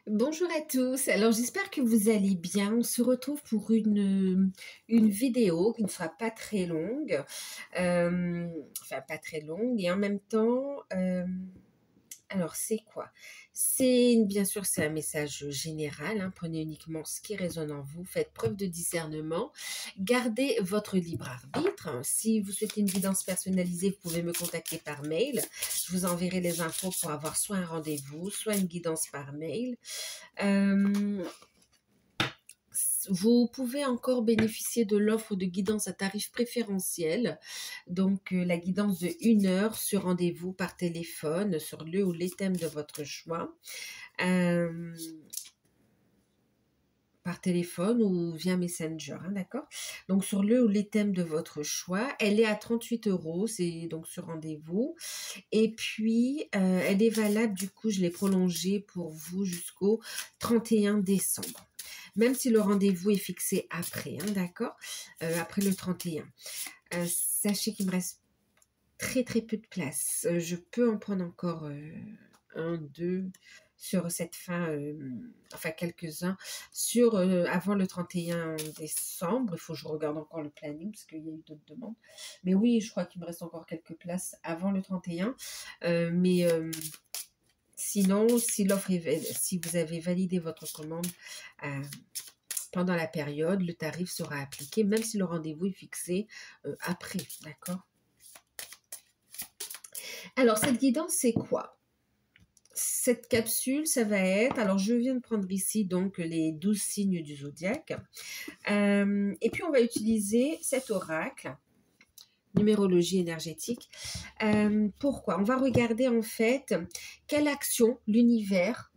Bonjour à tous, alors j'espère que vous allez bien. On se retrouve pour une vidéo qui ne sera pas très longue, enfin pas très longue et en même temps, alors c'est quoi? Bien sûr c'est un message général, hein, prenez uniquement ce qui résonne en vous, faites preuve de discernement, gardez votre libre arbitre. Si vous souhaitez une guidance personnalisée, vous pouvez me contacter par mail. Je vous enverrai les infos pour avoir soit un rendez-vous, soit une guidance par mail. Vous pouvez encore bénéficier de l'offre de guidance à tarif préférentiel. Donc, la guidance de 1 heure sur rendez-vous par téléphone sur le ou les thèmes de votre choix. Par téléphone ou via Messenger, hein, d'accord? Donc, sur le ou les thèmes de votre choix. Elle est à 38 €, c'est donc sur rendez-vous. Et puis, elle est valable, du coup, je l'ai prolongée pour vous jusqu'au 31 décembre. Même si le rendez-vous est fixé après, hein, d'accord, après le 31. Sachez qu'il me reste très très peu de place. Je peux en prendre encore un, deux sur cette fin, enfin quelques-uns, sur avant le 31 décembre. Il faut que je regarde encore le planning parce qu'il y a eu d'autres demandes. Mais oui, je crois qu'il me reste encore quelques places avant le 31. Mais sinon, si vous avez validé votre commande pendant la période, le tarif sera appliqué, même si le rendez-vous est fixé après, d'accord? Alors, cette guidance, c'est quoi? Cette capsule, ça va être, alors je viens de prendre ici donc les 12 signes du zodiaque, et puis on va utiliser cet oracle, numérologie énergétique. Pourquoi? On va regarder en fait quelle action l'univers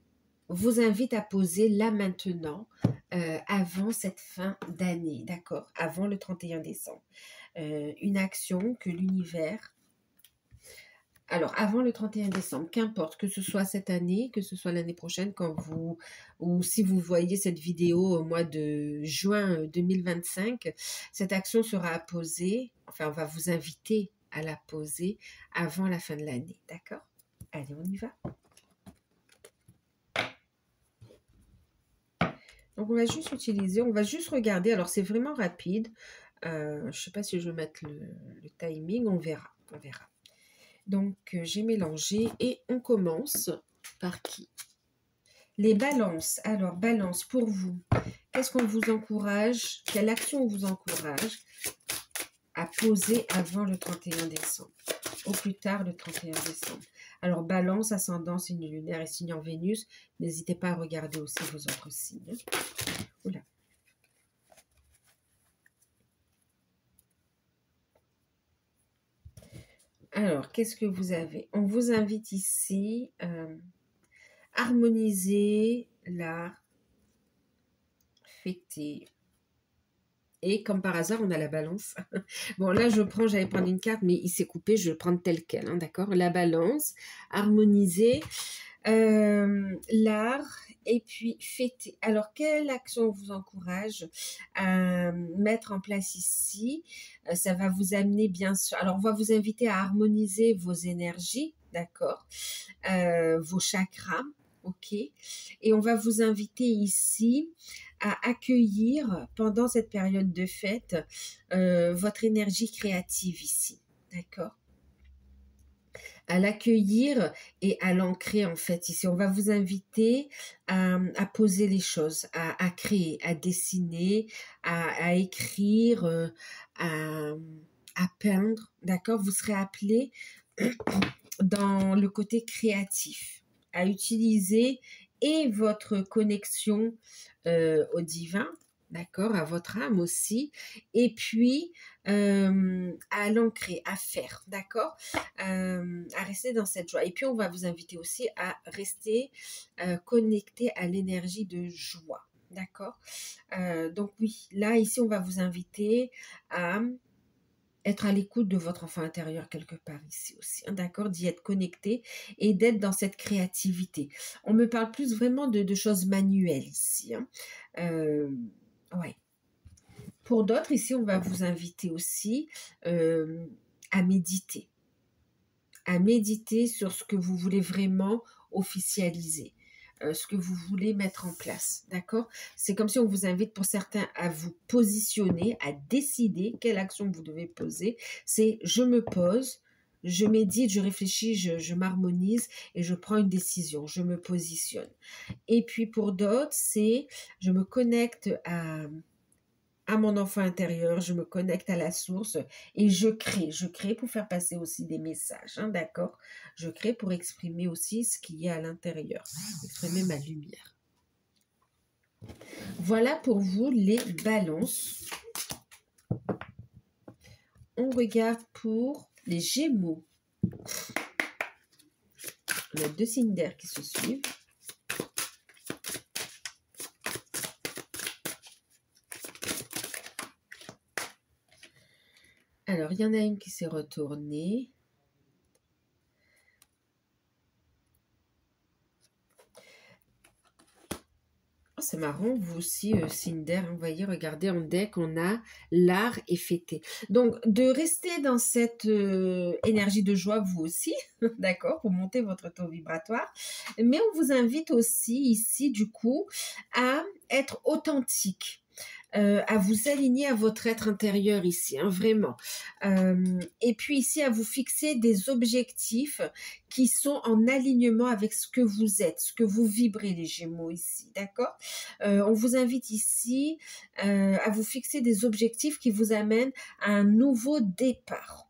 vous invite à poser là maintenant, avant cette fin d'année, d'accord? Avant le 31 décembre. Une action que l'univers... Alors, avant le 31 décembre, qu'importe, que ce soit cette année, que ce soit l'année prochaine, ou si vous voyez cette vidéo au mois de juin 2025, cette action sera posée, enfin, on va vous inviter à la poser avant la fin de l'année, d'accord? Allez, on y va. Donc, on va juste utiliser, on va juste regarder. Alors, c'est vraiment rapide. Je ne sais pas si je vais mettre le timing. On verra. On verra. Donc, j'ai mélangé et on commence par qui? Les balances. Alors, balance, pour vous, qu'est-ce qu'on vous encourage? Quelle action on vous encourage à poser avant le 31 décembre? Au plus tard, le 31 décembre. Alors, balance, ascendant, signe lunaire et signe en Vénus. N'hésitez pas à regarder aussi vos autres signes. Oula. Alors, qu'est-ce que vous avez? On vous invite ici à harmoniser l'art, fêter. Et comme par hasard, on a la balance. Bon, là, j'allais prendre une carte, mais il s'est coupé, je vais le prendre tel quel, hein, d'accord? La balance, harmoniser, l'art, et puis fêter. Alors, quelle action vous encourage à mettre en place ici? Ça va vous amener, bien sûr... Alors, on va vous inviter à harmoniser vos énergies, d'accord? Vos chakras, ok? Et on va vous inviter ici à accueillir pendant cette période de fête votre énergie créative ici, d'accord? À l'accueillir et à l'ancrer en fait ici. On va vous inviter à poser les choses, à créer, à dessiner, à écrire, à peindre, d'accord? Vous serez appelé dans le côté créatif, à utiliser et votre connexion au divin, d'accord, à votre âme aussi, et puis à l'ancrer, à faire, d'accord, à rester dans cette joie. Et puis on va vous inviter aussi à rester connecté à l'énergie de joie, d'accord. Donc oui, là ici on va vous inviter à être à l'écoute de votre enfant intérieur quelque part ici aussi, hein, d'accord, d'y être connecté et d'être dans cette créativité. On me parle plus vraiment de choses manuelles ici, hein. Ouais. Pour d'autres, ici, on va vous inviter aussi à méditer. À méditer sur ce que vous voulez vraiment officialiser. ce que vous voulez mettre en place, d'accord? C'est comme si on vous invite pour certains à vous positionner, à décider quelle action vous devez poser. C'est je me pose, je médite, je réfléchis, je m'harmonise et je prends une décision, je me positionne. Et puis pour d'autres, c'est je me connecte à mon enfant intérieur, je me connecte à la source et je crée pour faire passer aussi des messages, hein, d'accord? Je crée pour exprimer aussi ce qui est à l'intérieur, exprimer ma lumière. Voilà pour vous les balances. On regarde pour les Gémeaux. On a 2 signes d'air qui se suivent. Alors, il y en a une qui s'est retournée. Oh, c'est marrant, vous aussi, Cinder, hein, vous voyez, regardez, en deck, on a l'art est fêté. Donc, de rester dans cette énergie de joie, vous aussi, d'accord, pour monter votre taux vibratoire. Mais on vous invite aussi ici, du coup, à être authentique. À vous aligner à votre être intérieur ici, hein, vraiment. Et puis ici, à vous fixer des objectifs qui sont en alignement avec ce que vous êtes, ce que vous vibrez, les Gémeaux ici, d'accord? On vous invite ici à vous fixer des objectifs qui vous amènent à un nouveau départ.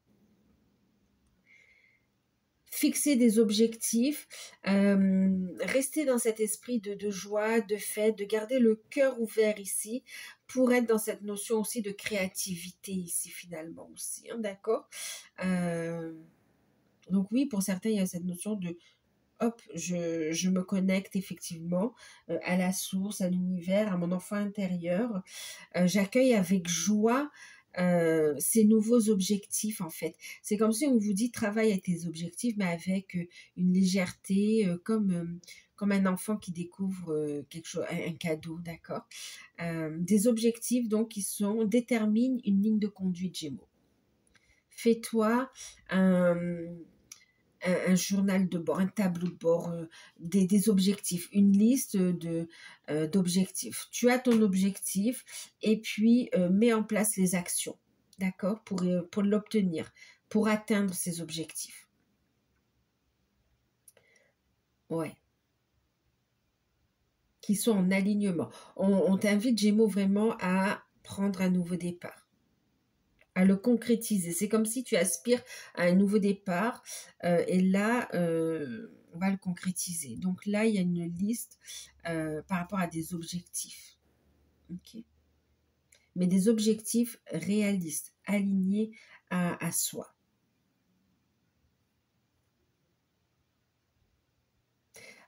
Fixer des objectifs, rester dans cet esprit de joie, de fête, de garder le cœur ouvert ici pour être dans cette notion aussi de créativité ici finalement aussi, hein, d'accord? Donc oui, pour certains, il y a cette notion de hop, je me connecte effectivement à la source, à l'univers, à mon enfant intérieur. J'accueille avec joie ces nouveaux objectifs en fait. C'est comme si on vous dit travaille à tes objectifs, mais avec une légèreté, comme un enfant qui découvre quelque chose, un cadeau, d'accord. Des objectifs donc qui déterminent une ligne de conduite Gémeaux. Fais-toi un journal de bord, un tableau de bord, des objectifs, une liste d'objectifs. Tu as ton objectif et puis mets en place les actions, d'accord, pour l'obtenir, pour atteindre ces objectifs. Ouais. Qui sont en alignement. On t'invite, Gémeaux, vraiment à prendre un nouveau départ, à le concrétiser. C'est comme si tu aspires à un nouveau départ et là, on va le concrétiser. Donc là, il y a une liste par rapport à des objectifs. Okay. Mais des objectifs réalistes, alignés à soi.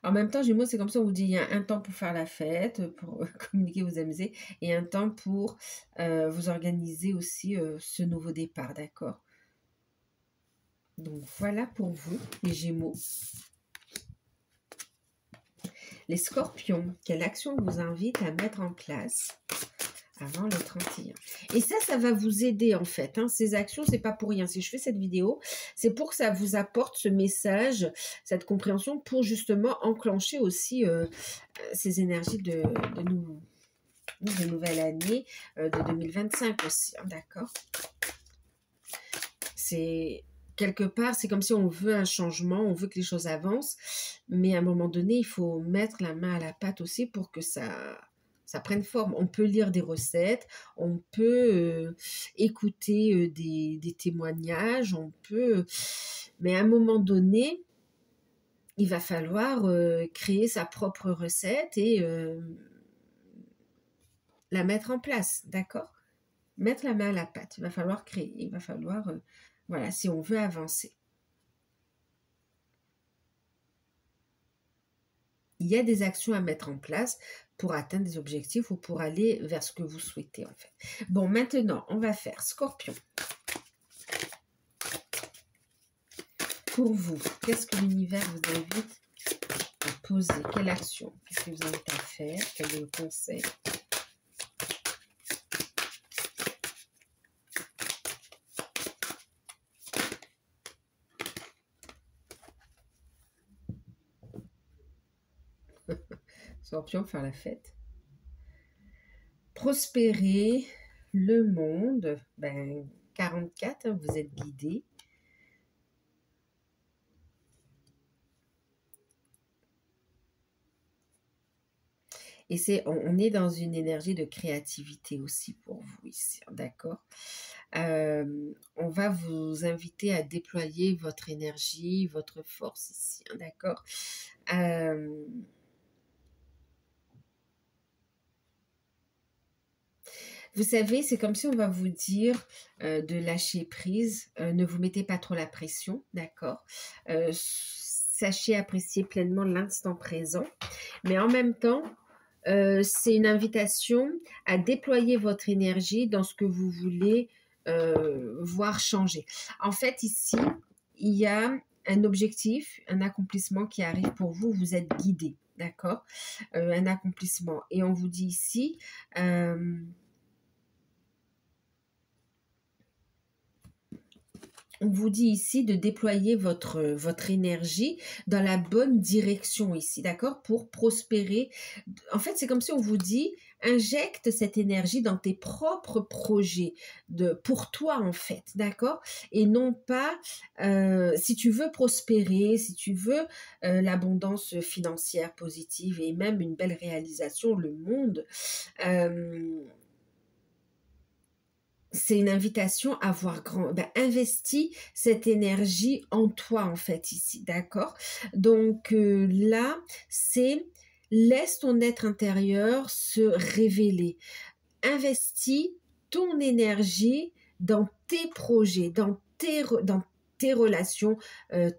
En même temps, Gémeaux, c'est comme ça, on vous dit, il y a un temps pour faire la fête, pour communiquer, vous amuser, et un temps pour vous organiser aussi ce nouveau départ, d'accord? Donc voilà pour vous, les Gémeaux. Les Scorpions, quelle action vous invite à mettre en place avant le 31? Et ça va vous aider en fait. Hein. Ces actions, c'est pas pour rien. Si je fais cette vidéo, c'est pour que ça vous apporte ce message, cette compréhension pour justement enclencher aussi ces énergies de nouvelle année de 2025 aussi. Hein, d'accord? C'est quelque part, c'est comme si on veut un changement, on veut que les choses avancent, mais à un moment donné, il faut mettre la main à la pâte aussi pour que ça prenne forme. On peut lire des recettes, on peut écouter des témoignages, on peut... Mais à un moment donné, il va falloir créer sa propre recette et la mettre en place, d'accord? Mettre la main à la pâte, il va falloir créer, il va falloir... voilà, si on veut avancer. Il y a des actions à mettre en place pour atteindre des objectifs ou pour aller vers ce que vous souhaitez en fait. Bon, maintenant, on va faire Scorpion. Pour vous, qu'est-ce que l'univers vous invite à poser? Quelle action? Qu'est-ce qu'il vous invite à faire? Quel est le conseil? Scorpion, faire la fête. Prospérer le monde. Ben, 44, hein, vous êtes guidé. Et on est dans une énergie de créativité aussi pour vous ici, d'accord? On va vous inviter à déployer votre énergie, votre force ici, d'accord? Vous savez, c'est comme si on va vous dire de lâcher prise, ne vous mettez pas trop la pression, d'accord? Sachez apprécier pleinement l'instant présent, mais en même temps, c'est une invitation à déployer votre énergie dans ce que vous voulez voir changer. En fait, ici, il y a un objectif, un accomplissement qui arrive pour vous, vous êtes guidé, d'accord? Un accomplissement. Et on vous dit ici, on vous dit ici de déployer votre énergie dans la bonne direction ici, d'accord? Pour prospérer. En fait, c'est comme si on vous dit, injecte cette énergie dans tes propres projets, pour toi en fait, d'accord? Et non pas, si tu veux prospérer, si tu veux l'abondance financière positive et même une belle réalisation, le monde, c'est une invitation à voir grand. Ben, investis cette énergie en toi, en fait, ici, d'accord? Donc là, c'est laisse ton être intérieur se révéler. Investis ton énergie dans tes projets, dans tes relations,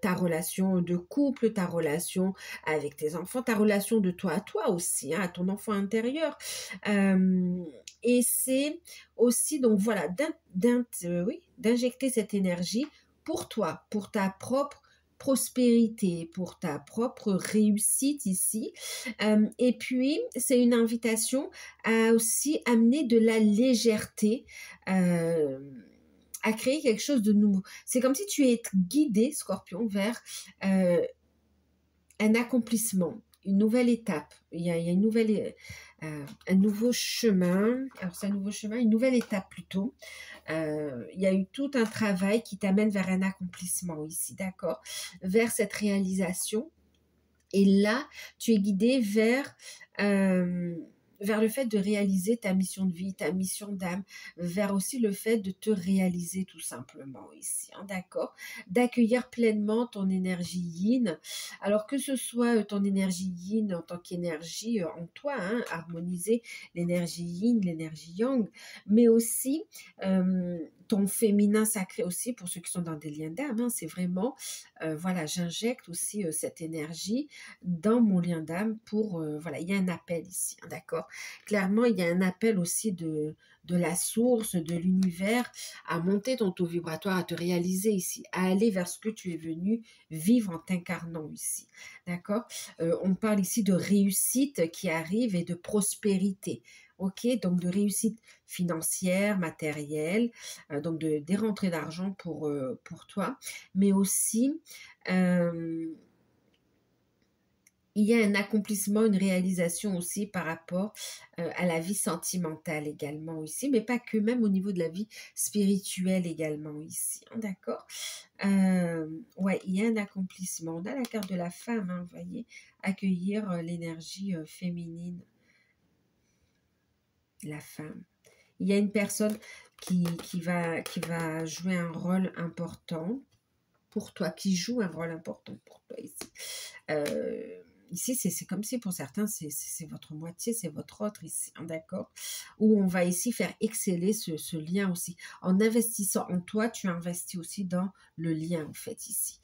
ta relation de couple, ta relation avec tes enfants, ta relation de toi à toi aussi, hein, à ton enfant intérieur. Et c'est aussi, donc voilà, d'injecter cette énergie pour toi, pour ta propre prospérité, pour ta propre réussite ici. Et puis, c'est une invitation à aussi amener de la légèreté, à créer quelque chose de nouveau. C'est comme si tu es guidé, Scorpion, vers un accomplissement, une nouvelle étape. Il y a une nouvelle, un nouveau chemin. Alors, c'est un nouveau chemin, une nouvelle étape plutôt. Il y a eu tout un travail qui t'amène vers un accomplissement ici, d'accord? Vers cette réalisation. Et là, tu es guidé vers le fait de réaliser ta mission de vie, ta mission d'âme, vers aussi le fait de te réaliser tout simplement ici, hein, d'accord? D'accueillir pleinement ton énergie yin. Alors que ce soit ton énergie yin en tant qu'énergie en toi, hein, harmoniser l'énergie yin, l'énergie yang, mais aussi ton féminin sacré aussi pour ceux qui sont dans des liens d'âme, hein, c'est vraiment, voilà, j'injecte aussi cette énergie dans mon lien d'âme pour, voilà, il y a un appel ici, hein, d'accord? Clairement, il y a un appel aussi de la source, de l'univers, à monter ton taux vibratoire, à te réaliser ici, à aller vers ce que tu es venu vivre en t'incarnant ici, d'accord? On parle ici de réussite qui arrive et de prospérité, ok? Donc de réussite financière, matérielle, donc des rentrées d'argent pour toi, mais aussi il y a un accomplissement, une réalisation aussi par rapport à la vie sentimentale également ici, mais pas que, même au niveau de la vie spirituelle également ici, hein, d'accord? Ouais, il y a un accomplissement. On a la carte de la femme, hein, vous voyez, accueillir l'énergie féminine, la femme. Il y a une personne qui va jouer un rôle important pour toi, qui joue un rôle important pour toi ici. Ici, c'est comme si pour certains, c'est votre moitié, c'est votre autre ici, hein, d'accord? Où on va ici faire exceller ce lien aussi. En investissant en toi, tu investis aussi dans le lien, en fait, ici.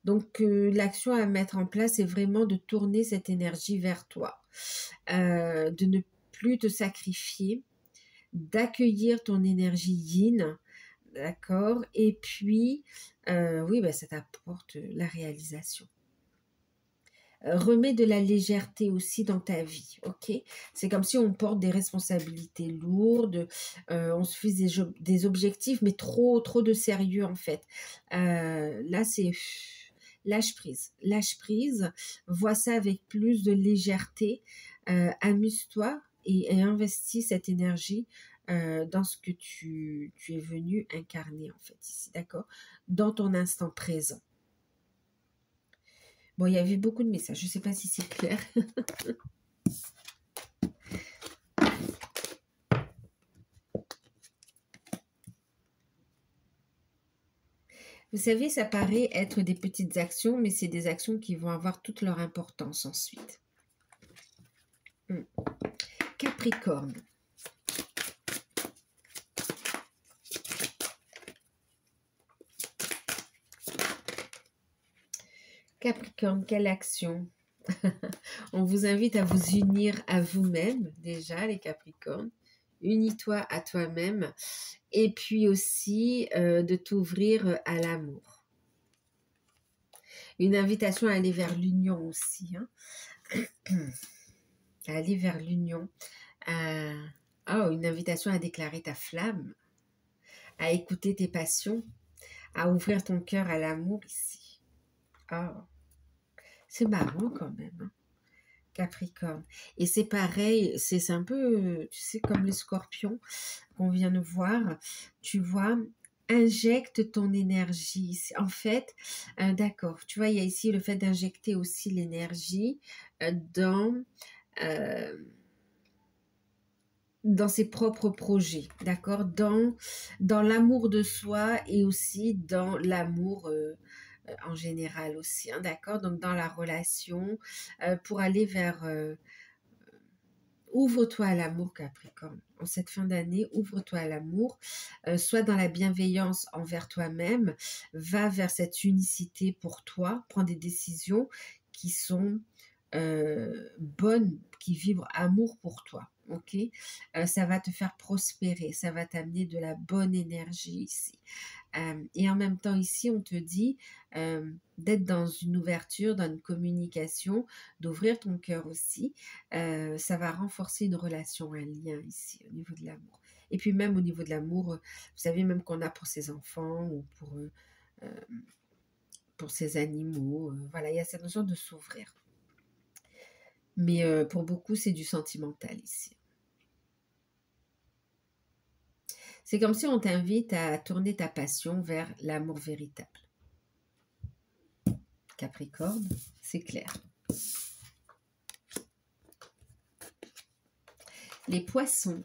Donc, l'action à mettre en place, c'est vraiment de tourner cette énergie vers toi, de ne plus te sacrifier, d'accueillir ton énergie yin, d'accord? Et puis, oui, ben, ça t'apporte la réalisation. Remets de la légèreté aussi dans ta vie, ok? C'est comme si on porte des responsabilités lourdes, on se fixe des objectifs, mais trop de sérieux en fait. Là, lâche prise, vois ça avec plus de légèreté, amuse-toi et investis cette énergie dans ce que tu es venu incarner en fait ici, d'accord? Dans ton instant présent. Bon, il y avait beaucoup de messages, je ne sais pas si c'est clair. Vous savez, ça paraît être des petites actions, mais c'est des actions qui vont avoir toute leur importance ensuite. Capricorne. Capricorne, quelle action? On vous invite à vous unir à vous-même, déjà, les Capricornes. Unis-toi à toi-même. Et puis aussi, de t'ouvrir à l'amour. Une invitation à aller vers l'union aussi. Hein. À aller vers l'union. Oh, une invitation à déclarer ta flamme. À écouter tes passions. À ouvrir ton cœur à l'amour ici. Oh, c'est marrant quand même. Hein. Capricorne. Et c'est pareil, c'est un peu, tu sais, comme les scorpions qu'on vient de voir. Tu vois, injecte ton énergie. En fait, d'accord, tu vois, il y a ici le fait d'injecter aussi l'énergie euh, dans ses propres projets, d'accord, dans l'amour de soi et aussi dans l'amour en général aussi, hein, d'accord, donc dans la relation, pour aller vers... ouvre-toi à l'amour, Capricorne. En cette fin d'année, ouvre-toi à l'amour, sois dans la bienveillance envers toi-même, va vers cette unicité pour toi, prends des décisions qui sont bonnes, qui vibrent amour pour toi. Ok, ça va te faire prospérer, ça va t'amener de la bonne énergie ici. Et en même temps ici, on te dit d'être dans une ouverture, dans une communication, d'ouvrir ton cœur aussi. Ça va renforcer une relation, un lien ici au niveau de l'amour. Et puis même au niveau de l'amour, vous savez, même qu'on a pour ses enfants ou pour ses animaux. Voilà, il y a cette notion de s'ouvrir. Mais pour beaucoup, c'est du sentimental ici. C'est comme si on t'invite à tourner ta passion vers l'amour véritable. Capricorne, c'est clair. Les poissons.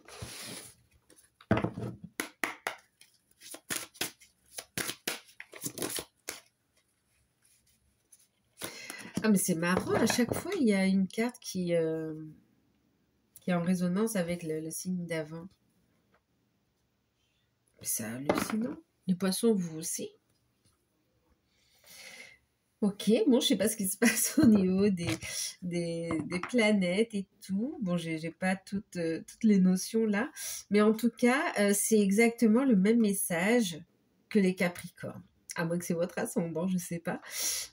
Ah mais c'est marrant, à chaque fois il y a une carte qui est en résonance avec le signe d'avant. C'est hallucinant. Les poissons, vous aussi. Ok, bon, je sais pas ce qui se passe au niveau des planètes et tout. Bon, j'ai pas toutes les notions là. Mais en tout cas, c'est exactement le même message que les Capricornes. À moins que c'est votre ascendant, je sais pas.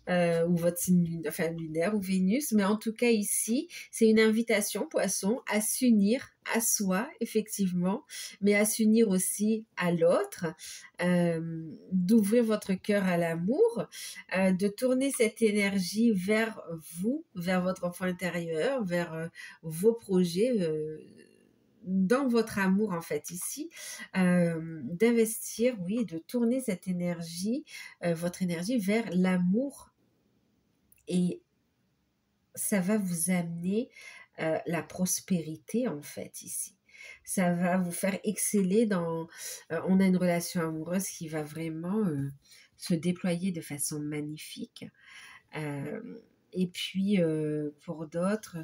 Ou votre signe lunaire ou Vénus. Mais en tout cas, ici, c'est une invitation, poisson, à s'unir à soi, effectivement, mais à s'unir aussi à l'autre, d'ouvrir votre cœur à l'amour, de tourner cette énergie vers vous, vers votre enfant intérieur, vers vos projets, dans votre amour en fait ici, d'investir, oui, de tourner cette énergie, votre énergie vers l'amour et ça va vous amener la prospérité en fait ici. Ça va vous faire exceller dans... on a une relation amoureuse qui va vraiment se déployer de façon magnifique. Et puis pour d'autres,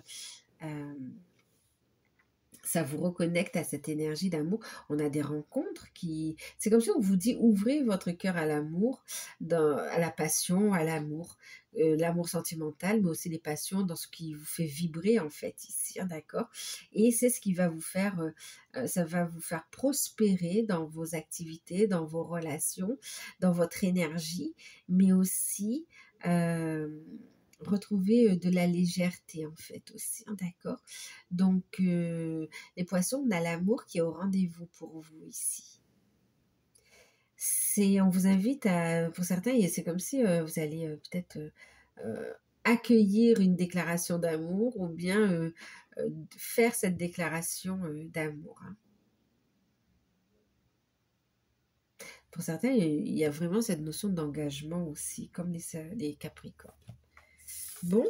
ça vous reconnecte à cette énergie d'amour. On a des rencontres qui... C'est comme si on vous dit, ouvrez votre cœur à l'amour, à la passion, à l'amour. L'amour sentimental, mais aussi les passions dans ce qui vous fait vibrer en fait ici, hein, d'accord? Et c'est ce qui va vous faire, ça va vous faire prospérer dans vos activités, dans vos relations, dans votre énergie, mais aussi... retrouver de la légèreté en fait aussi, hein, d'accord? Donc les poissons, on a l'amour qui est au rendez-vous pour vous ici. On vous invite à, pour certains, c'est comme si vous allez peut-être accueillir une déclaration d'amour ou bien faire cette déclaration d'amour, hein. Pour certains, il y a vraiment cette notion d'engagement aussi, comme les Capricornes. Bon,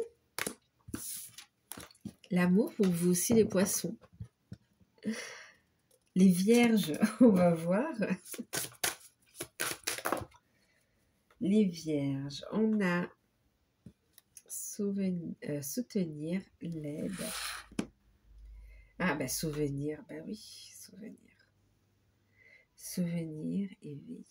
l'amour pour vous aussi les Poissons. Les Vierges, on va voir. Les Vierges, on a soutenir, l'aide. Ah, bah souvenir, bah oui, souvenir. Souvenir, éveil.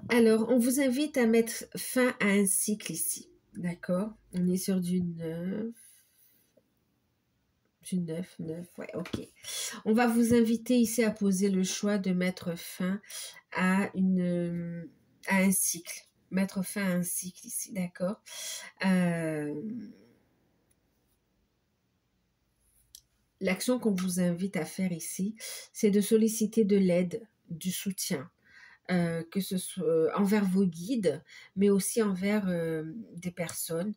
Alors, on vous invite à mettre fin à un cycle ici, d'accord? On est sur du 9. Du 9, ouais, ok. On va vous inviter ici à poser le choix de mettre fin à un cycle. Mettre fin à un cycle ici, d'accord? L'action qu'on vous invite à faire ici, c'est de solliciter de l'aide, du soutien, que ce soit envers vos guides, mais aussi envers des personnes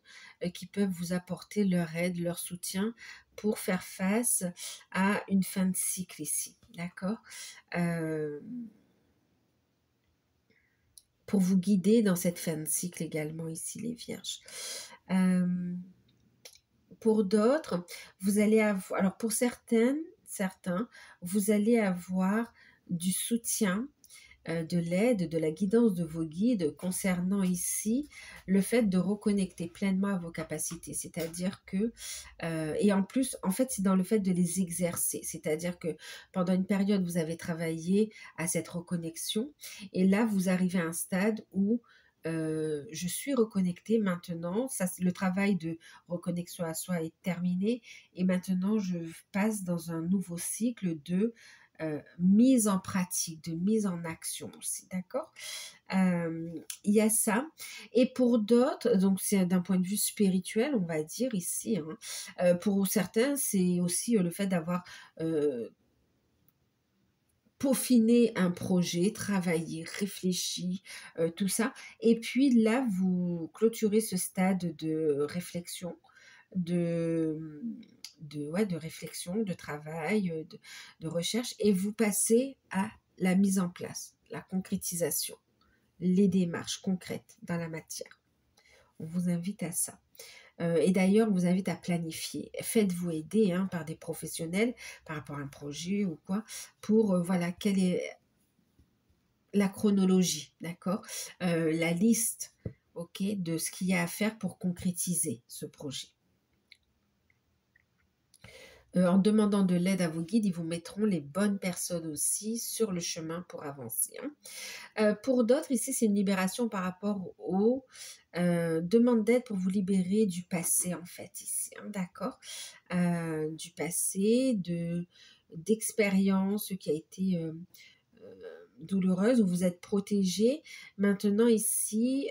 qui peuvent vous apporter leur aide, leur soutien pour faire face à une fin de cycle ici, d'accord? Pour vous guider dans cette fin de cycle également ici, les Vierges. Pour d'autres, vous allez avoir, alors pour certains, vous allez avoir du soutien, de l'aide, de la guidance de vos guides concernant ici le fait de reconnecter pleinement à vos capacités. C'est-à-dire que, et en plus, en fait, c'est dans le fait de les exercer. C'est-à-dire que pendant une période, vous avez travaillé à cette reconnexion et là, vous arrivez à un stade où je suis reconnectée maintenant, ça, le travail de reconnexion à soi est terminé et maintenant je passe dans un nouveau cycle de mise en pratique, de mise en action aussi, d'accord? Il y a ça. Et pour d'autres, donc c'est d'un point de vue spirituel, on va dire ici, hein, pour certains, c'est aussi le fait d'avoir peaufiner un projet, travailler, réfléchir, tout ça. Et puis là, vous clôturez ce stade de réflexion, de, de réflexion, de travail, de recherche, et vous passez à la mise en place, la concrétisation, les démarches concrètes dans la matière. On vous invite à ça. Et d'ailleurs, on vous invite à planifier. Faites-vous aider par des professionnels par rapport à un projet ou quoi, pour voilà, quelle est la chronologie, d'accord? La liste, ok, de ce qu'il y a à faire pour concrétiser ce projet. En demandant de l'aide à vos guides, ils vous mettront les bonnes personnes aussi sur le chemin pour avancer, hein. Pour d'autres, ici, c'est une libération par rapport aux demandes d'aide pour vous libérer du passé, en fait, ici, hein, d'accord? Du passé, d'expérience qui a été douloureuse, où vous êtes protégé. Maintenant, ici,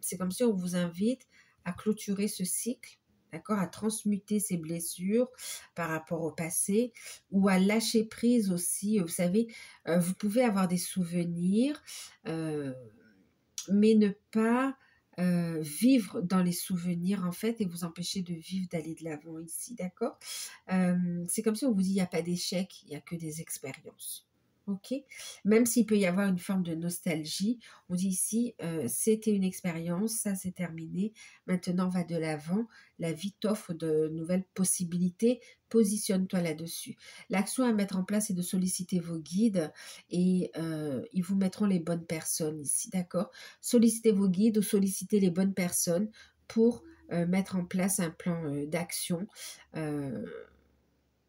c'est comme si on vous invite à clôturer ce cycle, d'accord, à transmuter ces blessures par rapport au passé ou à lâcher prise aussi. Vous savez, vous pouvez avoir des souvenirs, mais ne pas vivre dans les souvenirs en fait et vous empêcher de vivre, d'aller de l'avant ici, d'accord? C'est comme si on vous dit il n'y a pas d'échec, il n'y a que des expériences. Ok, même s'il peut y avoir une forme de nostalgie, on dit ici, c'était une expérience, ça c'est terminé, maintenant va de l'avant, la vie t'offre de nouvelles possibilités, positionne-toi là-dessus. L'action à mettre en place est de solliciter vos guides et ils vous mettront les bonnes personnes ici, d'accord? Sollicitez vos guides ou sollicitez les bonnes personnes pour mettre en place un plan d'action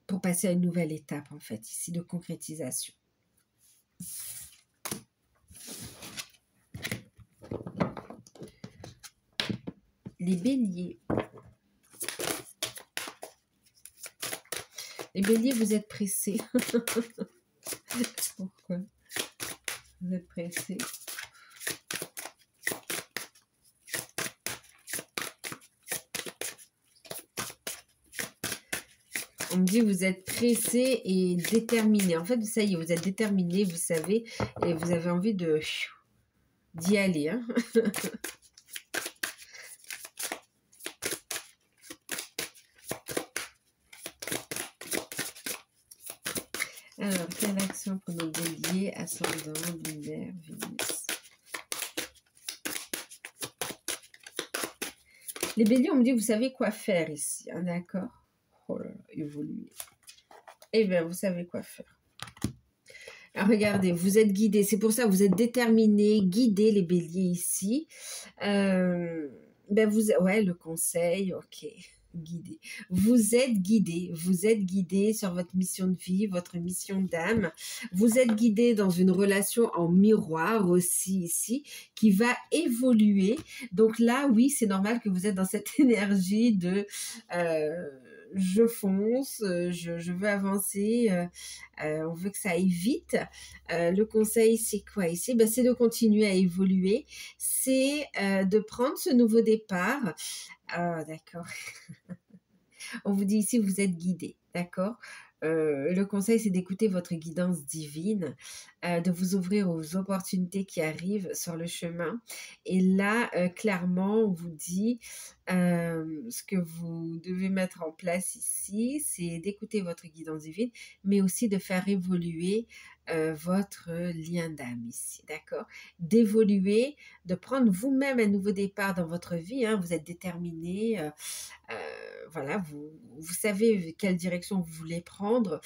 pour passer à une nouvelle étape en fait ici de concrétisation. Les béliers. Les béliers, vous êtes pressés. Pourquoi? Vous êtes pressés. On me dit vous êtes pressé et déterminé. En fait, ça y est, vous êtes déterminé, vous savez, et vous avez envie d'y aller. Hein. Alors, quelle action pour nos béliers, ascendant, lunaire, Vénus? Les béliers, on me dit, vous savez quoi faire ici, hein, d'accord? Oh là là, évoluer. Eh bien, vous savez quoi faire. Alors, regardez, vous êtes guidés, c'est pour ça que vous êtes déterminés, guidés, les béliers ici. Ouais, le conseil, ok. Guidé. Vous êtes guidé sur votre mission de vie, votre mission d'âme. Vous êtes guidé dans une relation en miroir aussi ici, qui va évoluer. Donc là, oui, c'est normal que vous êtes dans cette énergie de je fonce, je veux avancer, on veut que ça aille vite. Le conseil, c'est quoi ici? C'est de continuer à évoluer, c'est de prendre ce nouveau départ. Ah, d'accord. On vous dit ici, vous êtes guidé, d'accord? Le conseil, c'est d'écouter votre guidance divine, de vous ouvrir aux opportunités qui arrivent sur le chemin. Et là, clairement, on vous dit ce que vous devez mettre en place ici, c'est d'écouter votre guidance divine, mais aussi de faire évoluer votre lien d'âme ici, d'accord? D'évoluer, de prendre vous-même un nouveau départ dans votre vie. Hein, vous êtes déterminé. Voilà, vous savez quelle direction vous voulez prendre.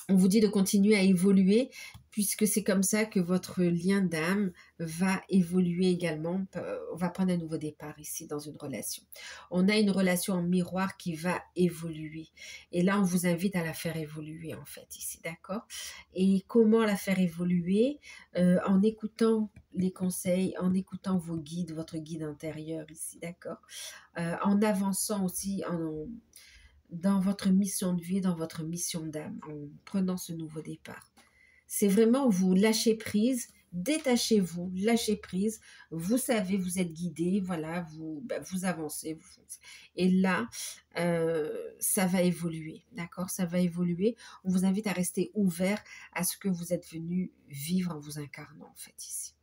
On vous dit de continuer à évoluer puisque c'est comme ça que votre lien d'âme va évoluer également, va prendre un nouveau départ ici dans une relation. On a une relation en miroir qui va évoluer. Et là, on vous invite à la faire évoluer en fait ici, d'accord? Et comment la faire évoluer? En écoutant les conseils, en écoutant vos guides, votre guide intérieur ici, d'accord? En avançant aussi dans votre mission de vie, dans votre mission d'âme, en prenant ce nouveau départ. C'est vraiment vous lâchez prise, détachez-vous, lâchez prise, vous savez, vous êtes guidé, voilà, vous avancez, vous foncez. Et là, ça va évoluer, d'accord? Ça va évoluer. On vous invite à rester ouvert à ce que vous êtes venu vivre en vous incarnant, en fait, ici.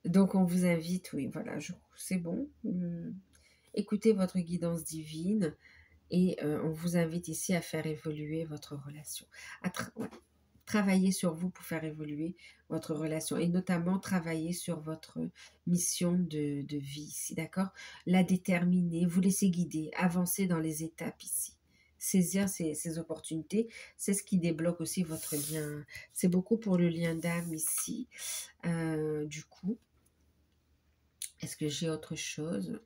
Donc, on vous invite, oui, voilà, c'est bon. Écoutez votre guidance divine et on vous invite ici à faire évoluer votre relation. Travailler sur vous pour faire évoluer votre relation et notamment travailler sur votre mission de vie ici, d'accord? La déterminer, vous laisser guider, avancer dans les étapes ici. Saisir ces opportunités, c'est ce qui débloque aussi votre lien. C'est beaucoup pour le lien d'âme ici. Du coup, est-ce que j'ai autre chose?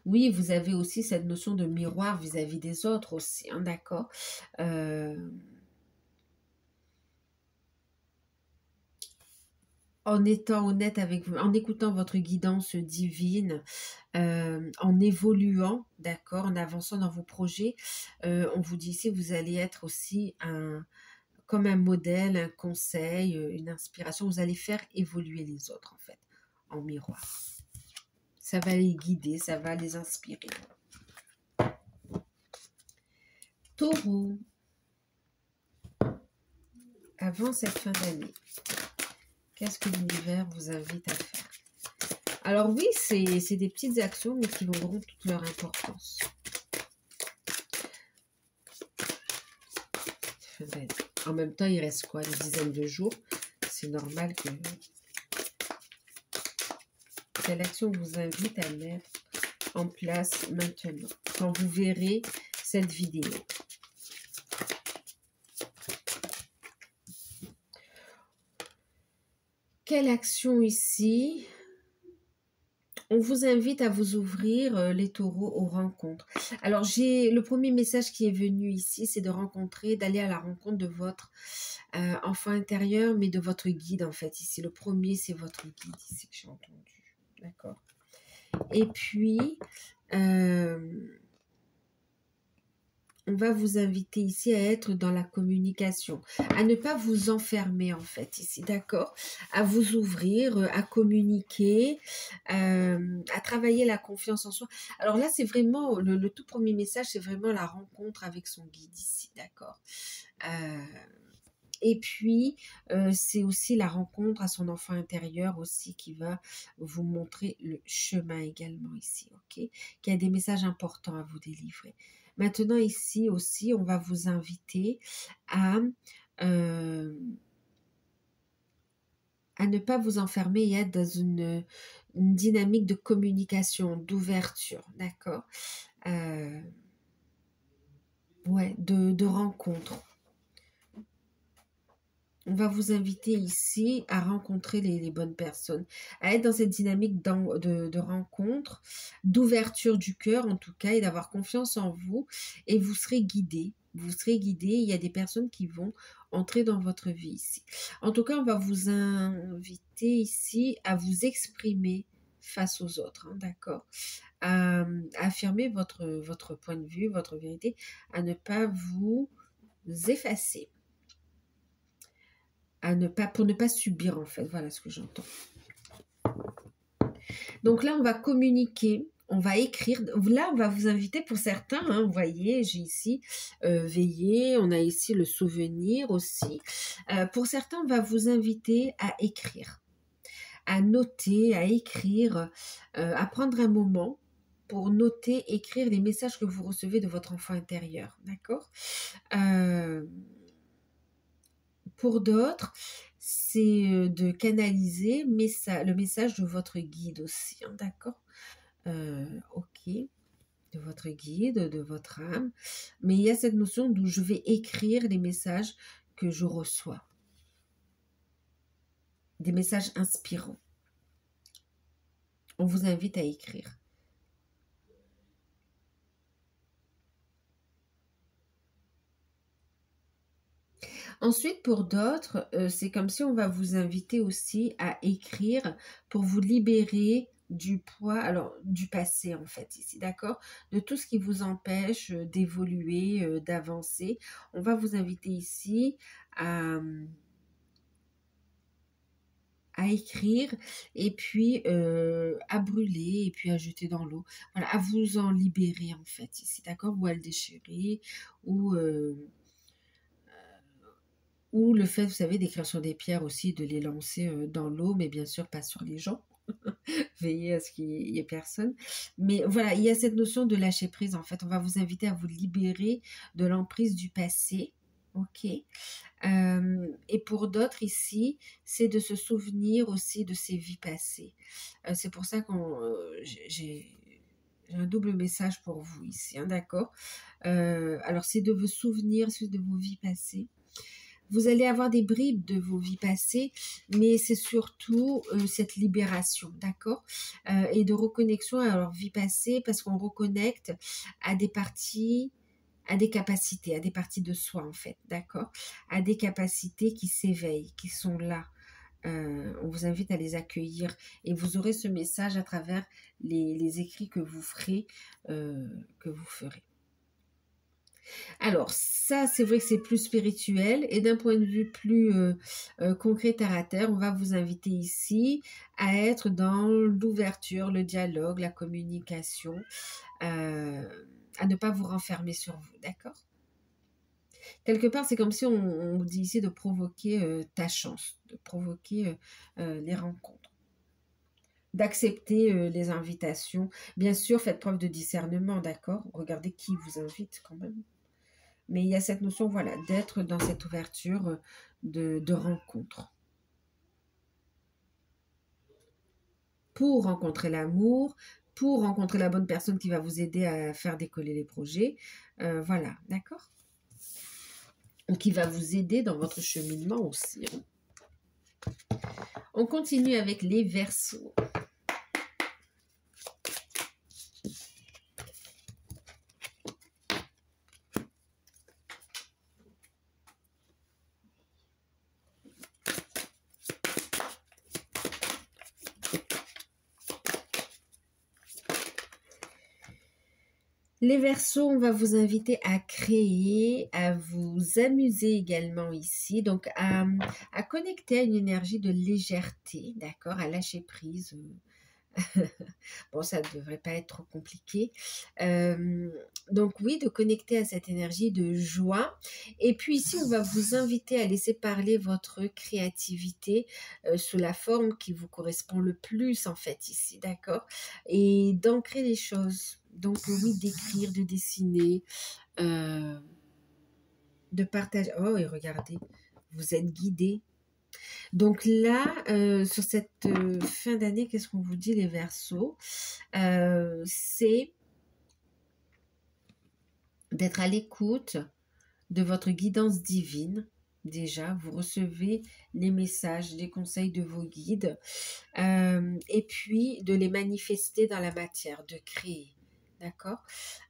Oui, vous avez aussi cette notion de miroir vis-à-vis des autres aussi, hein, d'accord? En étant honnête avec vous, en écoutant votre guidance divine, en évoluant, d'accord, en avançant dans vos projets, on vous dit ici, vous allez être aussi comme un modèle, un conseil, une inspiration. Vous allez faire évoluer les autres, en fait, en miroir. Ça va les guider, ça va les inspirer. Taureau, avant cette fin d'année, qu'est-ce que l'univers vous invite à faire? Alors oui, c'est des petites actions, mais qui auront toute leur importance. En même temps, il reste quoi? Une dizaine de jours. C'est normal que... Quelle action vous invite à mettre en place maintenant, quand vous verrez cette vidéo? Quelle action ici? On vous invite à vous ouvrir, les taureaux, aux rencontres. Alors, j'ai le premier message qui est venu ici, c'est de rencontrer, d'aller à la rencontre de votre enfant intérieur, mais de votre guide, en fait, ici. Le premier, c'est votre guide, ici, que j'ai entendu. D'accord? Et puis, on va vous inviter ici à être dans la communication, à ne pas vous enfermer en fait ici, d'accord? À vous ouvrir, à communiquer, à travailler la confiance en soi. Alors là, c'est vraiment, le tout premier message, c'est vraiment la rencontre avec son guide ici, d'accord? Euh, et puis, c'est aussi la rencontre à son enfant intérieur aussi qui va vous montrer le chemin également ici, ok? Qui a des messages importants à vous délivrer. Maintenant ici aussi, on va vous inviter euh, à ne pas vous enfermer et être dans une dynamique de communication, d'ouverture, d'accord? Ouais, de rencontre. On va vous inviter ici à rencontrer les bonnes personnes, à être dans cette dynamique de rencontre, d'ouverture du cœur en tout cas, et d'avoir confiance en vous, et vous serez guidé. Vous serez guidé, il y a des personnes qui vont entrer dans votre vie ici. En tout cas, on va vous inviter ici à vous exprimer face aux autres, hein, d'accord? À affirmer votre point de vue, votre vérité, à ne pas vous effacer. Pour ne pas subir en fait, voilà ce que j'entends. Donc là, on va communiquer, on va écrire. Là, on va vous inviter pour certains, hein, vous voyez, j'ai ici veiller, on a ici le souvenir aussi. Pour certains, on va vous inviter à écrire, à noter, à écrire, à prendre un moment pour noter, écrire les messages que vous recevez de votre enfant intérieur, d'accord? Pour d'autres, c'est de canaliser le message de votre guide aussi, hein, d'accord? Ok, de votre guide, de votre âme. Mais il y a cette notion d'où je vais écrire les messages que je reçois. Des messages inspirants. On vous invite à écrire. Ensuite, pour d'autres, c'est comme si on va vous inviter aussi à écrire pour vous libérer du poids, alors du passé en fait ici, d'accord? De tout ce qui vous empêche d'évoluer, d'avancer. On va vous inviter ici à écrire et puis à brûler et puis à jeter dans l'eau. Voilà, à vous en libérer en fait ici, d'accord? Ou à le déchirer ou le fait, vous savez, d'écrire sur des pierres aussi, de les lancer dans l'eau, mais bien sûr pas sur les gens. Veillez à ce qu'il n'y ait personne. Mais voilà, il y a cette notion de lâcher prise. En fait, on va vous inviter à vous libérer de l'emprise du passé. Ok. Et pour d'autres ici, c'est de se souvenir aussi de ses vies passées. C'est pour ça que j'ai un double message pour vous ici, hein, d'accord? Alors, c'est de vos souvenirs, c'est de vos vies passées. Vous allez avoir des bribes de vos vies passées, mais c'est surtout cette libération, d'accord? Et de reconnexion à leur vie passée, parce qu'on reconnecte à des parties, à des capacités, à des parties de soi en fait, d'accord? À des capacités qui s'éveillent, qui sont là. On vous invite à les accueillir et vous aurez ce message à travers les écrits que vous ferez, que vous ferez. Alors, ça, c'est vrai que c'est plus spirituel. Et d'un point de vue plus concret, terre à terre, on va vous inviter ici à être dans l'ouverture, le dialogue, la communication, à ne pas vous renfermer sur vous, d'accord? Quelque part, c'est comme si on dit ici de provoquer ta chance, de provoquer les rencontres, d'accepter les invitations. Bien sûr, faites preuve de discernement, d'accord? Regardez qui vous invite quand même. Mais il y a cette notion, voilà, d'être dans cette ouverture de rencontre. Pour rencontrer l'amour, pour rencontrer la bonne personne qui va vous aider à faire décoller les projets. Voilà, d'accord? Ou qui va vous aider dans votre cheminement aussi. On continue avec les Verseaux. Les Verseaux, on va vous inviter à créer, à vous amuser également ici, donc à connecter à une énergie de légèreté, d'accord, à lâcher prise. Bon, ça ne devrait pas être trop compliqué. Donc oui, de connecter à cette énergie de joie. Et puis ici, on va vous inviter à laisser parler votre créativité sous la forme qui vous correspond le plus en fait ici, d'accord? Et d'ancrer les choses. Donc oui, d'écrire, de dessiner, euh, de partager. Oh, et regardez, vous êtes guidé. Donc là, sur cette fin d'année, qu'est-ce qu'on vous dit les Verseaux? C'est d'être à l'écoute de votre guidance divine. Déjà, vous recevez les messages, les conseils de vos guides, et puis de les manifester dans la matière, de créer. D'accord,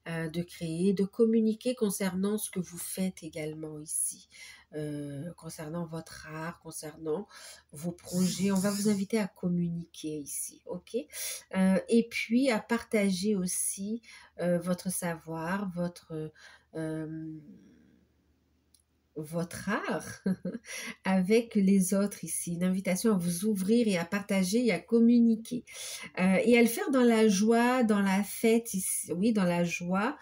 de créer, de communiquer concernant ce que vous faites également ici, concernant votre art, concernant vos projets. On va vous inviter à communiquer ici, ok? Et puis à partager aussi votre savoir, euh, votre art avec les autres ici. Une invitation à vous ouvrir et à partager et à communiquer. Et à le faire dans la joie, dans la fête, ici, oui, dans la joie,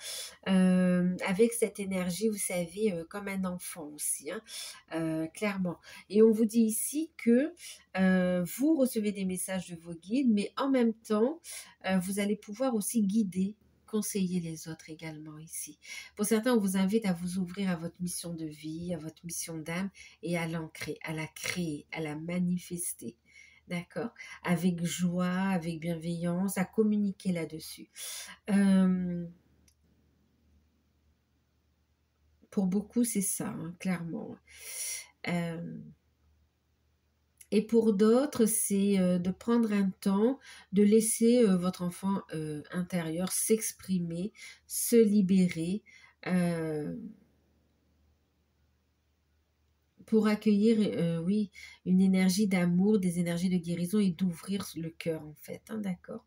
avec cette énergie, vous savez, comme un enfant aussi, hein, clairement. Et on vous dit ici que vous recevez des messages de vos guides, mais en même temps, vous allez pouvoir aussi guider, conseiller les autres également ici. Pour certains, on vous invite à vous ouvrir à votre mission de vie, à votre mission d'âme et à l'ancrer, à la créer, à la manifester. D'accord? Avec joie, avec bienveillance, à communiquer là-dessus. Pour beaucoup, c'est ça, hein, clairement. Et pour d'autres, c'est de prendre un temps, de laisser votre enfant intérieur s'exprimer, se libérer, pour accueillir, oui, une énergie d'amour, des énergies de guérison et d'ouvrir le cœur, en fait, hein, d'accord?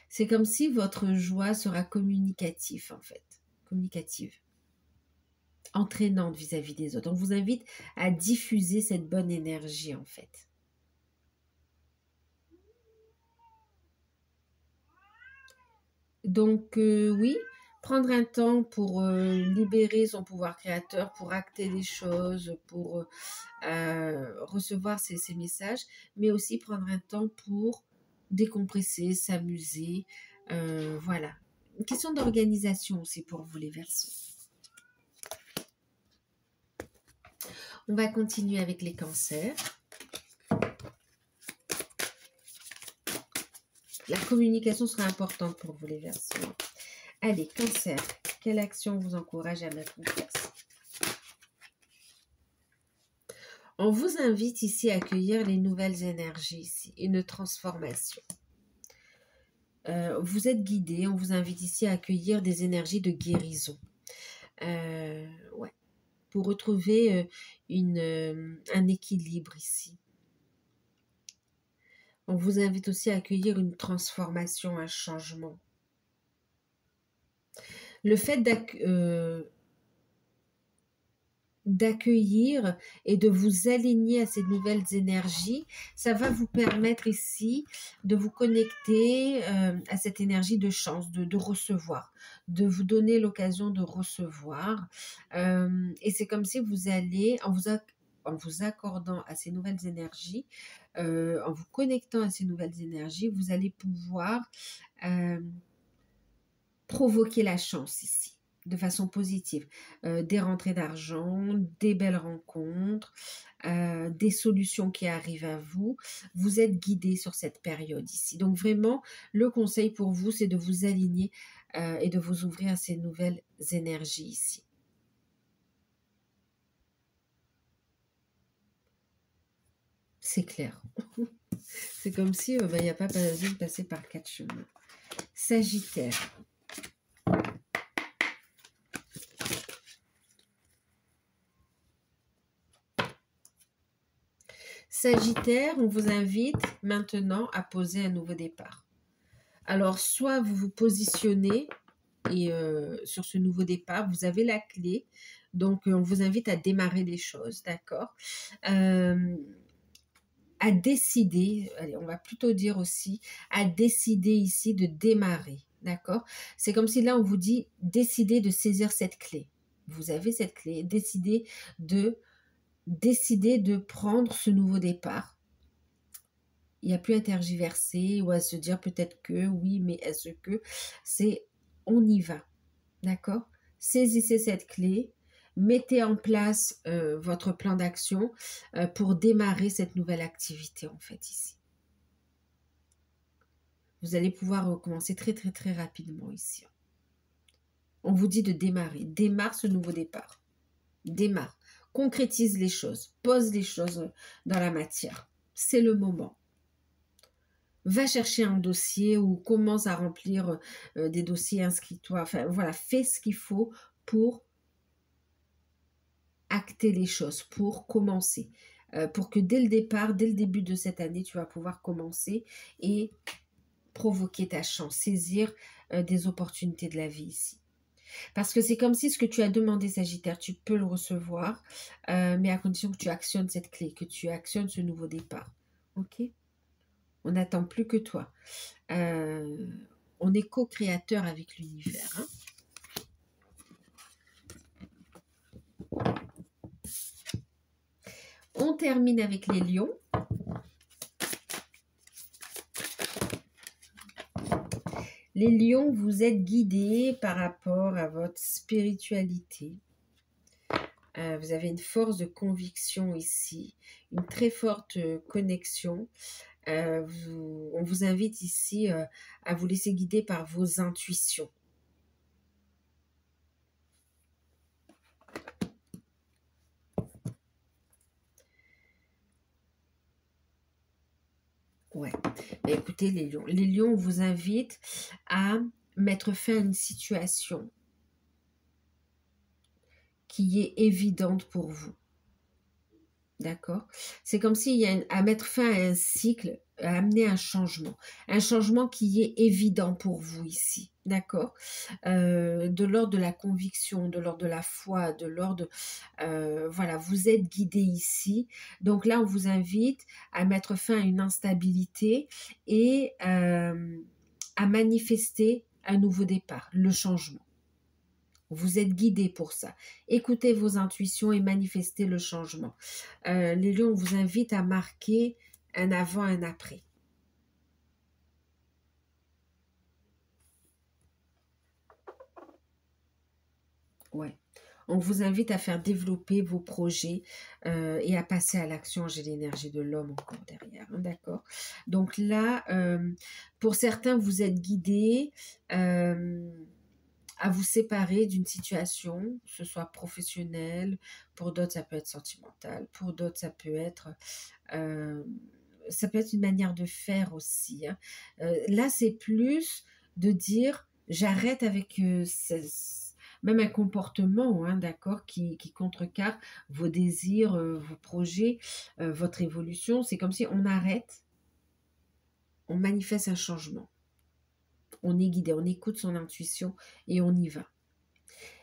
C'est comme si votre joie sera communicative, en fait, communicative, entraînante vis-à-vis des autres. On vous invite à diffuser cette bonne énergie, en fait. Donc, oui, prendre un temps pour libérer son pouvoir créateur, pour acter les choses, pour recevoir ces messages, mais aussi prendre un temps pour décompresser, s'amuser. Voilà. Une question d'organisation aussi pour vous les Verseaux. On va continuer avec les cancers. La communication sera importante pour vous les Verseaux. Allez, cancer, quelle action vous encourage à mettre en place? On vous invite ici à accueillir les nouvelles énergies, ici, une transformation. Vous êtes guidé, on vous invite ici à accueillir des énergies de guérison. Ouais, pour retrouver un équilibre ici. On vous invite aussi à accueillir une transformation, un changement. Le fait d'accueillir et de vous aligner à ces nouvelles énergies, ça va vous permettre ici de vous connecter à cette énergie de chance, de recevoir, de vous donner l'occasion de recevoir. Et c'est comme si vous allez, en vous accordant à ces nouvelles énergies, en vous connectant à ces nouvelles énergies, vous allez pouvoir provoquer la chance ici, de façon positive. Des rentrées d'argent, des belles rencontres, des solutions qui arrivent à vous. Vous êtes guidé sur cette période ici. Donc vraiment, le conseil pour vous, c'est de vous aligner et de vous ouvrir à ces nouvelles énergies ici. C'est clair. C'est comme si il n'y a pas besoin de passer par 4 chemins. Sagittaire. Sagittaire, on vous invite maintenant à poser un nouveau départ. Alors, soit vous vous positionnez et sur ce nouveau départ, vous avez la clé. Donc, on vous invite à démarrer les choses, d'accord? À décider, allez, on va plutôt dire aussi, à décider ici de démarrer, d'accord? C'est comme si là, on vous dit, décidez de saisir cette clé. Vous avez cette clé, décider de prendre ce nouveau départ. Il n'y a plus à tergiverser ou à se dire peut-être que, oui, mais est-ce que, c'est on y va, d'accord? Saisissez cette clé, mettez en place votre plan d'action pour démarrer cette nouvelle activité en fait ici. Vous allez pouvoir recommencer très très très rapidement ici. On vous dit de démarrer, démarre ce nouveau départ, démarre, concrétise les choses, pose les choses dans la matière. C'est le moment. Va chercher un dossier ou commence à remplir des dossiers, inscris-toi. Enfin voilà, fais ce qu'il faut pour acter les choses, pour commencer. Pour que dès le départ, dès le début de cette année, tu vas pouvoir commencer et provoquer ta chance, saisir des opportunités de la vie ici. Parce que c'est comme si ce que tu as demandé, Sagittaire, tu peux le recevoir, mais à condition que tu actionnes cette clé, que tu actionnes ce nouveau départ. Ok? On n'attend plus que toi. On est co-créateur avec l'univers. Hein. On termine avec les lions. Les lions, vous êtes guidés par rapport à votre spiritualité. Vous avez une force de conviction ici, une très forte connexion. On vous invite ici à vous laisser guider par vos intuitions. Ouais. Mais écoutez, les lions, on vous invite à mettre fin à une situation qui est évidente pour vous. D'accord? C'est comme s'il y a à mettre fin à un cycle, à amener un changement qui est évident pour vous ici. D'accord? De l'ordre de la conviction, de l'ordre de la foi, de l'ordre, voilà, vous êtes guidé ici. Donc là, on vous invite à mettre fin à une instabilité et à manifester un nouveau départ, le changement. Vous êtes guidé pour ça. Écoutez vos intuitions et manifestez le changement. Les lions, on vous invite à marquer un avant, un après. Ouais. On vous invite à faire développer vos projets et à passer à l'action. J'ai l'énergie de l'homme encore derrière, hein, d'accord? Donc là, pour certains, vous êtes guidés à vous séparer d'une situation, que ce soit professionnelle, pour d'autres ça peut être sentimental, pour d'autres ça peut être une manière de faire aussi. Hein. Là c'est plus de dire j'arrête avec même un comportement, hein, d'accord, qui contrecarre vos désirs, vos projets, votre évolution. C'est comme si on arrête, on manifeste un changement. On est guidé, on écoute son intuition et on y va.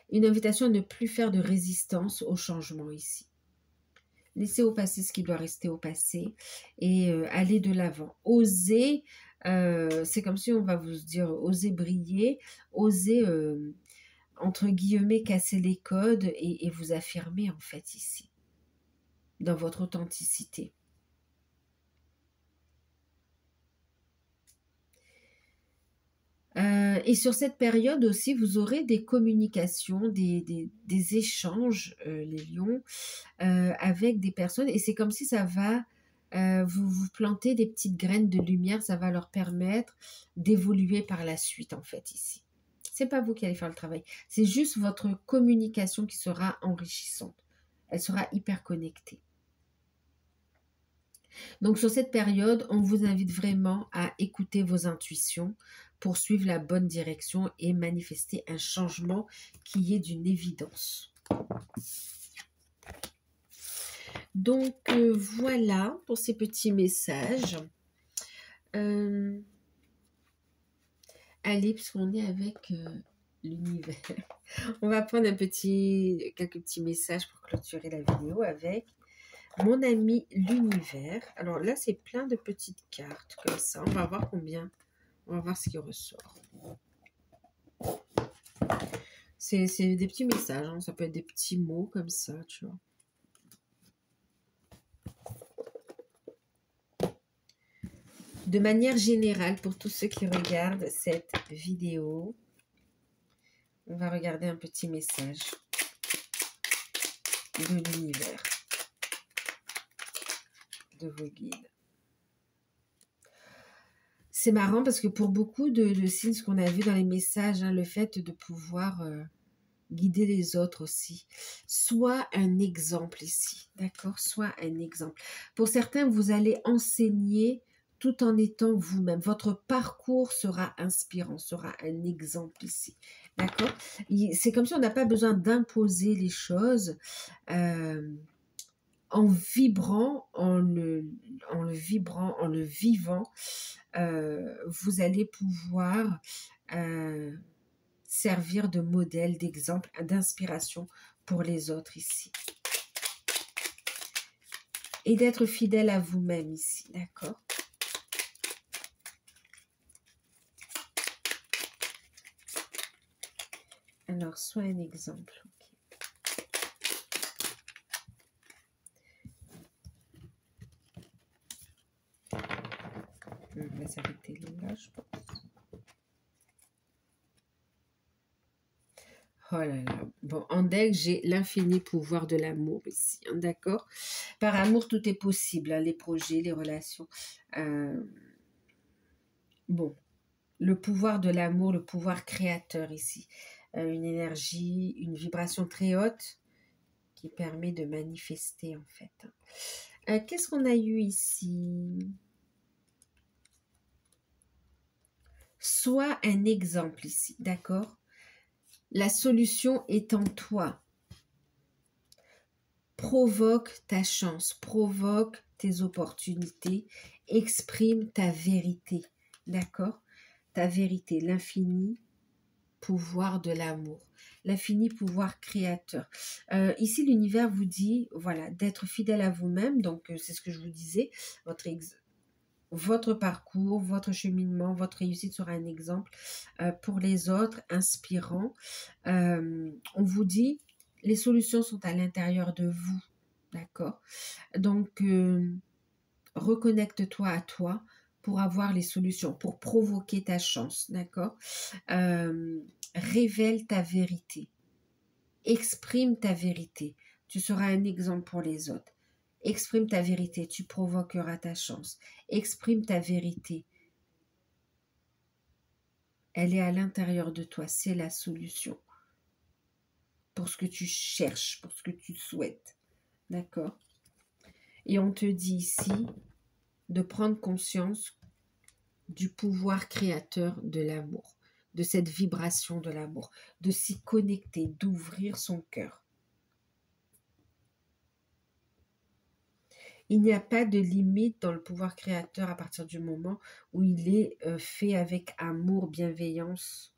Une invitation à ne plus faire de résistance au changement ici. Laissez au passé ce qui doit rester au passé et aller de l'avant. Osez, c'est comme si on va vous dire, osez briller, osez, entre guillemets, casser les codes et vous affirmer en fait ici, dans votre authenticité. Et sur cette période aussi, vous aurez des communications, des échanges, les lions, avec des personnes. Et c'est comme si ça va vous planter des petites graines de lumière. Ça va leur permettre d'évoluer par la suite, en fait, ici. C'est pas vous qui allez faire le travail. C'est juste votre communication qui sera enrichissante. Elle sera hyper connectée. Donc sur cette période, on vous invite vraiment à écouter vos intuitions pour suivre la bonne direction et manifester un changement qui est d'une évidence. Donc voilà pour ces petits messages. Allez, puisqu'on est avec l'univers, on va prendre quelques petits messages pour clôturer la vidéo avec mon ami l'univers. Alors là, c'est plein de petites cartes comme ça. On va voir combien. On va voir ce qui ressort. C'est des petits messages, hein. Ça peut être des petits mots comme ça, tu vois. De manière générale, pour tous ceux qui regardent cette vidéo, on va regarder un petit message de l'univers, de vos guides. C'est marrant parce que pour beaucoup de signes, ce qu'on a vu dans les messages, hein, le fait de pouvoir guider les autres aussi, soit un exemple ici, d'accord? Soit un exemple. Pour certains, vous allez enseigner tout en étant vous-même. Votre parcours sera inspirant, sera un exemple ici, d'accord? C'est comme si on n'a pas besoin d'imposer les choses en vibrant, en le vivant. Vous allez pouvoir servir de modèle, d'exemple, d'inspiration pour les autres ici. Et d'être fidèle à vous-même ici, d'accord? Alors, soit un exemple. On va s'arrêter là, je pense. Oh là là. Bon, en deck, j'ai l'infini pouvoir de l'amour ici, hein, d'accord? Par amour, tout est possible, hein, les projets, les relations. Bon, le pouvoir de l'amour, le pouvoir créateur ici. Une énergie, une vibration très haute qui permet de manifester en fait. Qu'est-ce qu'on a eu ici? Sois un exemple ici, d'accord? La solution est en toi. Provoque ta chance, provoque tes opportunités, exprime ta vérité, d'accord? Ta vérité, l'infini pouvoir de l'amour, l'infini pouvoir créateur. Ici, l'univers vous dit, voilà, d'être fidèle à vous-même, donc c'est ce que je vous disais, votre parcours, votre cheminement, votre réussite sera un exemple pour les autres, inspirant. On vous dit, les solutions sont à l'intérieur de vous, d'accord? Donc, reconnecte-toi à toi pour avoir les solutions, pour provoquer ta chance, d'accord? Révèle ta vérité, exprime ta vérité, tu seras un exemple pour les autres. Exprime ta vérité, tu provoqueras ta chance. Exprime ta vérité. Elle est à l'intérieur de toi, c'est la solution pour ce que tu cherches, pour ce que tu souhaites. D'accord? Et on te dit ici de prendre conscience du pouvoir créateur de l'amour, de cette vibration de l'amour, de s'y connecter, d'ouvrir son cœur. Il n'y a pas de limite dans le pouvoir créateur à partir du moment où il est fait avec amour, bienveillance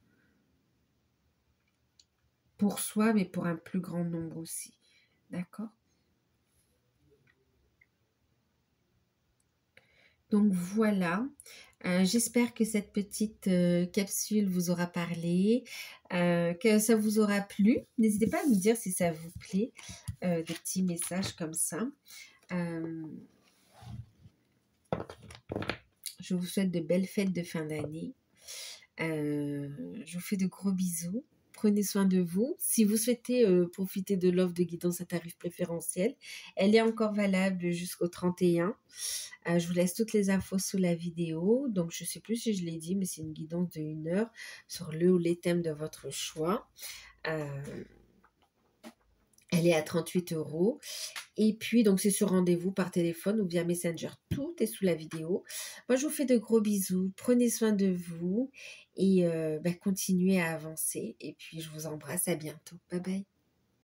pour soi, mais pour un plus grand nombre aussi. D'accord? Donc voilà, j'espère que cette petite capsule vous aura parlé, que ça vous aura plu. N'hésitez pas à me dire si ça vous plaît, des petits messages comme ça. Je vous souhaite de belles fêtes de fin d'année. Je vous fais de gros bisous. Prenez soin de vous. Si vous souhaitez profiter de l'offre de guidance à tarif préférentiel, elle est encore valable jusqu'au 31. Je vous laisse toutes les infos sous la vidéo. Donc, je ne sais plus si je l'ai dit, mais c'est une guidance de 1 heure sur le ou les thèmes de votre choix. Elle est à 38 €. Et puis, donc, c'est sur rendez-vous par téléphone ou via Messenger. Tout est sous la vidéo. Moi, je vous fais de gros bisous. Prenez soin de vous et continuez à avancer. Et puis, je vous embrasse. À bientôt. Bye bye.